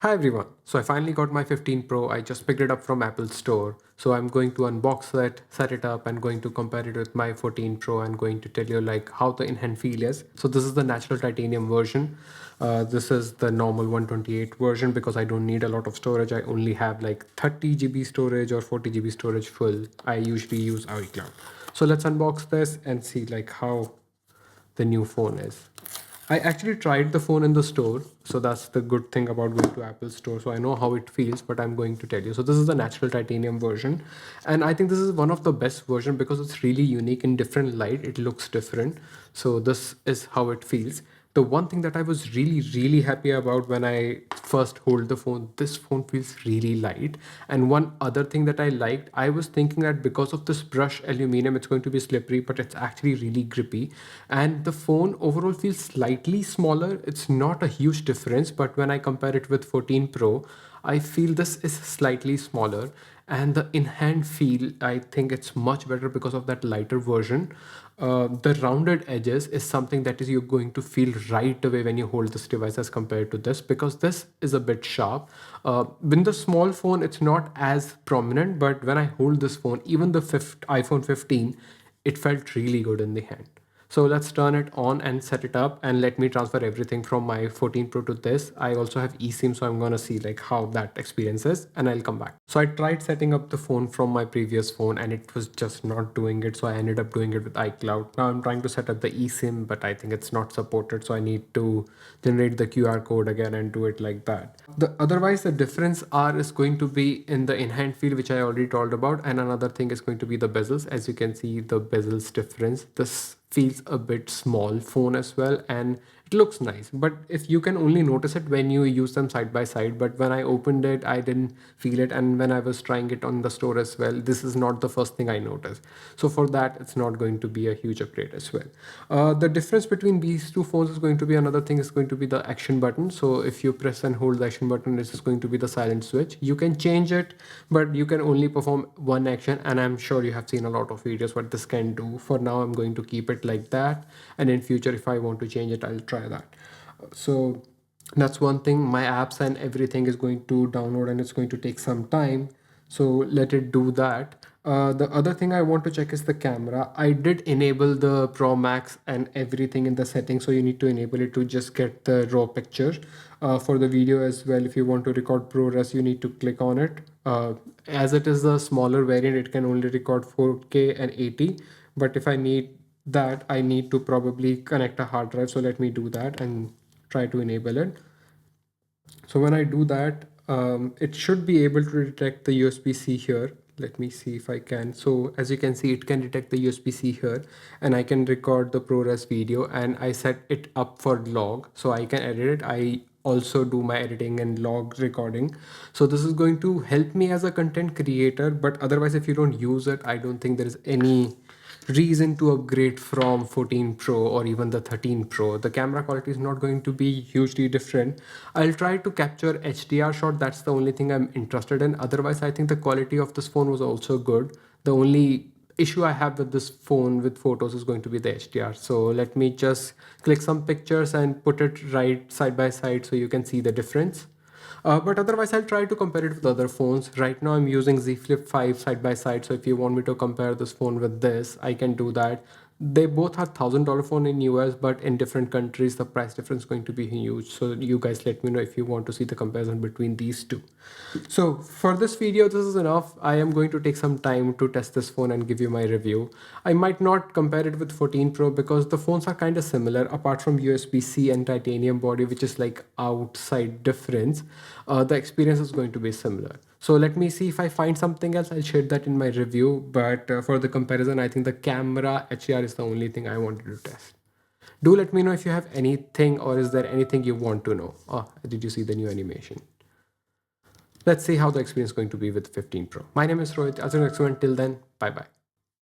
Hi everyone. So I finally got my 15 Pro. I just picked it up from Apple Store. So I'm going to unbox it, set it up, and going to compare it with my 14 Pro and going to tell you like how the in-hand feel is. So this is the natural titanium version. This is the normal 128 version because I don't need a lot of storage. I only have like 30 GB storage or 40 GB storage full. I usually use iCloud. So let's unbox this and see like how the new phone is. I actually tried the phone in the store, so that's the good thing about going to Apple Store. So I know how it feels, but I'm going to tell you. So this is the natural titanium version, and I think this is one of the best version because it's really unique in different light. It looks different. So this is how it feels. The one thing that I was really happy about when I first hold the phone, this phone feels really light. And one other thing that I liked, I was thinking that because of this brush aluminum, it's going to be slippery, but it's actually really grippy. And the phone overall feels slightly smaller. It's not a huge difference, but when I compare it with 14 Pro, I feel this is slightly smaller, and the in-hand feel, I think it's much better because of that lighter version. The rounded edges is something that is you're going to feel right away when you hold this device as compared to this, because this is a bit sharp. In the small phone, it's not as prominent, but when I hold this phone, even the iPhone 15, it felt really good in the hand. So let's turn it on and set it up, and let me transfer everything from my 14 Pro to this. I also have eSIM, so I'm gonna see like how that experience is, and I'll come back. So I tried setting up the phone from my previous phone and it was just not doing it. So I ended up doing it with iCloud. Now I'm trying to set up the eSIM, but I think it's not supported. So I need to generate the QR code again and do it like that. Otherwise, the difference is going to be in the in-hand feel, which I already told about. And another thing is going to be the bezels. As you can see, the bezels difference. This feels a bit small phone as well, and it looks nice, but if you can only notice it when you use them side by side. But when I opened it, I didn't feel it, and when I was trying it on the store as well, this is not the first thing I noticed. So for that, it's not going to be a huge upgrade as well. The difference between these two phones is going to be, another thing is going to be the action button. So if you press and hold the action button, this is going to be the silent switch. You can change it, but you can only perform one action, and I'm sure you have seen a lot of videos what this can do. For now, I'm going to keep it like that, and in future if I want to change it, I'll try that. So that's one thing. My apps and everything is going to download, and it's going to take some time, so let it do that. The other thing I want to check is the camera. I did enable the Pro Max and everything in the settings, so you need to enable it to just get the raw picture. For the video as well, if you want to record ProRes, you need to click on it. As it is the smaller variant, it can only record 4K and 80, but if I need that, I need to probably connect a hard drive. So let me do that and try to enable it. So when I do that, it should be able to detect the USB-C here. Let me see if I can. So as you can see, it can detect the USB-C here, and I can record the ProRes video, and I set it up for log so I can edit it. I also do my editing and log recording. So this is going to help me as a content creator, but otherwise if you don't use it, I don't think there is any reason to upgrade from 14 Pro or even the 13 Pro. The camera quality is not going to be hugely different. I'll try to capture HDR shot. That's the only thing I'm interested in. Otherwise, I think the quality of this phone was also good. The only issue I have with this phone with photos is going to be the HDR. So let me just click some pictures and put it right side by side so you can see the difference. But otherwise, I'll try to compare it with other phones. Right now, I'm using Z Flip 5 side by side. So if you want me to compare this phone with this, I can do that. They both are $1,000 phone in US, but in different countries, the price difference is going to be huge. So you guys let me know if you want to see the comparison between these two. So for this video, this is enough. I am going to take some time to test this phone and give you my review. I might not compare it with 14 Pro because the phones are kind of similar apart from USB-C and titanium body, which is like outside difference. The experience is going to be similar. So let me see if I find something else. I'll share that in my review. But for the comparison, I think the camera HDR is the only thing I wanted to test. Do let me know if you have anything, or is there anything you want to know. Oh, did you see the new animation? Let's see how the experience is going to be with 15 Pro. My name is Rohit. As an excellent, till then, bye bye.